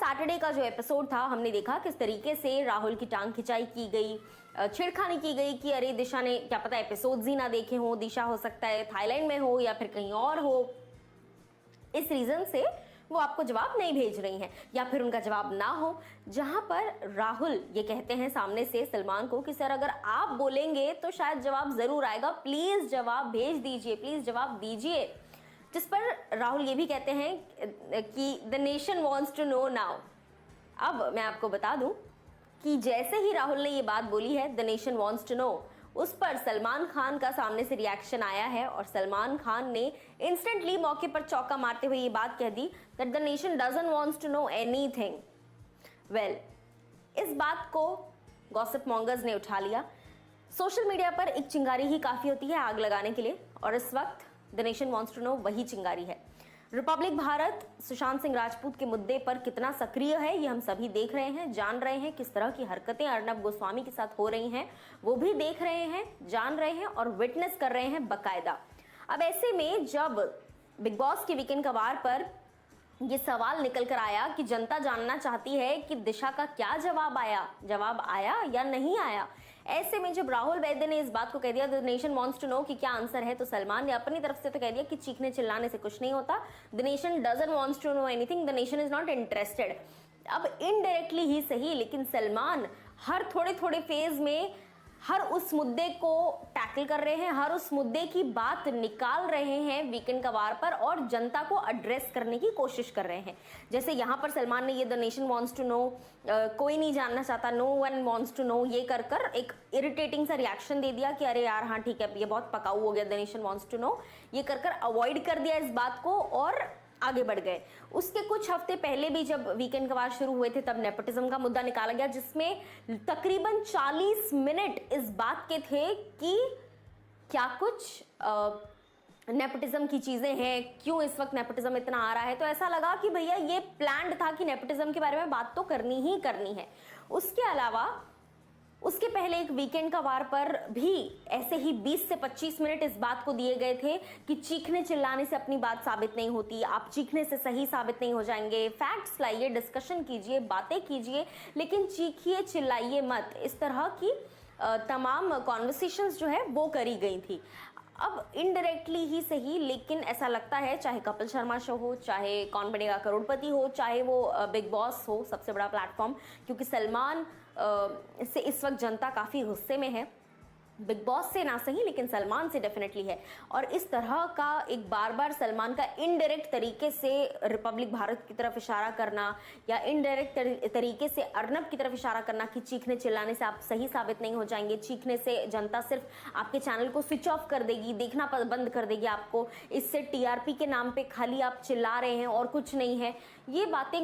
Saturday का जो episode था हमने देखा किस तरीके से राहुल की टांग खिंचाई की गई, छेड़खानी की गई कि अरे दिशा ने क्या पता एपिसोड्स ही ना देखे हो, दिशा हो सकता है थाईलैंड में हो या फिर कहीं और हो, इस रीजन से वो आपको जवाब नहीं भेज रही हैं या फिर उनका जवाब ना हो। जहां पर राहुल ये कहते हैं सामने से सलमान को कि सर अगर आप बोलेंगे तो शायद जवाब जरूर आएगा, प्लीज जवाब भेज दीजिए, प्लीज जवाब दीजिए। जिस पर राहुल ये भी कहते हैं कि the nation wants to know now. अब मैं आपको बता दूं कि जैसे ही राहुल ने ये बात बोली है the nation wants to know, उस पर सलमान खान का सामने से रिएक्शन आया है और सलमान खान ने इंस्टेंटली मौके पर चौका मारते हुए ये बात कह दी that the nation doesn't wants to know anything. Well, इस बात को गॉसिप मॉन्गर्स ने उठा लिया। सोशल मीडिया पर एक चिंगारी ही काफी होती है आग लगाने के लिए, और इस वक्त the nation wants to know वही चिंगारी है। रिपब्लिक भारत सुशांत सिंह राजपूत के मुद्दे पर कितना सक्रिय है ये हम सभी देख रहे हैं, जान रहे हैं। किस तरह की हरकतें अर्नब गोस्वामी के साथ हो रही हैं वो भी देख रहे हैं, जान रहे हैं और विटनेस कर रहे हैं बकायदा। अब ऐसे में जब बिग बॉस के वीकेंड का वार पर ये सवाल निकल कर आया कि जनता जानना चाहती है कि दिशा का क्या जवाब आया या नहीं आया, ऐसे में जब राहुल वैद्य ने इस बात को कह दिया the nation wants to know कि क्या आंसर है, तो सलमान ने अपनी तरफ से तो कह दिया कि चीखने चिल्लाने से कुछ नहीं होता, the nation doesn't wants to know anything, the nation is not interested. अब इनडायरेक्टली ही सही, लेकिन सलमान हर थोड़े थोड़े फेज में हर उस मुद्दे को टैकल कर रहे हैं, हर उस मुद्दे की बात निकाल रहे हैं वीकेंड का वार पर और जनता को एड्रेस करने की कोशिश कर रहे हैं। जैसे यहाँ पर सलमान ने ये the nation wants to know, कोई नहीं जानना चाहता, no one wants to know, ये कर कर एक इरिटेटिंग सा रिएक्शन दे दिया कि अरे यार हाँ ठीक है ये बहुत पकाऊ हो गया, the nation wants to know, ये कर कर अवॉइड कर दिया इस बात को और आगे बढ़ गए। उसके कुछ हफ्ते पहले भी जब वीकेंड का वार शुरू हुए थे तब नेपोटिज्म का मुद्दा निकाला गया, जिसमें तकरीबन 40 मिनट इस बात के थे कि क्या कुछ नेपोटिज्म की चीजें हैं, क्यों इस वक्त नेपोटिज्म इतना आ रहा है। तो ऐसा लगा कि भैया ये प्लान्ड था कि नेपोटिज्म के बारे में बात तो करनी ही करनी है। उसके अलावा उसके पहले एक वीकेंड का वार पर भी ऐसे ही 20 से 25 मिनट इस बात को दिए गए थे कि चीखने चिल्लाने से अपनी बात साबित नहीं होती, आप चीखने से सही साबित नहीं हो जाएंगे, फैक्ट्स लाइए, डिस्कशन कीजिए, बातें कीजिए, लेकिन चीखिए चिल्लाइए मत। इस तरह की तमाम कॉन्वर्सेशंस जो है वो करी गई थी। अब इनडायरेक्टली ही सही, लेकिन ऐसा लगता है चाहे कपिल शर्मा शो हो, चाहे कौन बनेगा करोड़पति हो, चाहे वो बिग बॉस हो, सबसे बड़ा प्लेटफॉर्म, क्योंकि सलमान से इस वक्त जनता काफ़ी गुस्से में है। बिग बॉस से ना सही लेकिन सलमान से डेफिनेटली है। और इस तरह का एक बार बार सलमान का इनडायरेक्ट तरीके से रिपब्लिक भारत की तरफ इशारा करना या इनडायरेक्ट तरीके से अर्नब की तरफ इशारा करना कि चीखने चिल्लाने से आप सही साबित नहीं हो जाएंगे, चीखने से जनता सिर्फ आपके चैनल को स्विच ऑफ कर देगी, देखना बंद कर देगी आपको, इससे टीआरपी के नाम पे खाली आप चिल्ला रहे हैं और कुछ नहीं है। ये बातें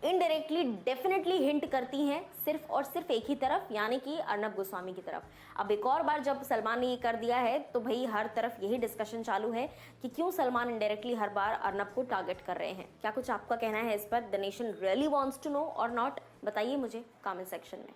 इनडायरेक्टली डेफिनेटली हिंट करती हैं सिर्फ और सिर्फ एक ही तरफ, यानी कि अर्नब गोस्वामी की तरफ। अब एक और बार जब सलमान ने ये कर दिया है तो भाई हर तरफ यही डिस्कशन चालू है कि क्यों सलमान इनडायरेक्टली हर बार अर्नब को टारगेट कर रहे हैं। क्या कुछ आपका कहना है इस पर? The nation really wants to know और नॉट? बताइए मुझे कमेंट सेक्शन में।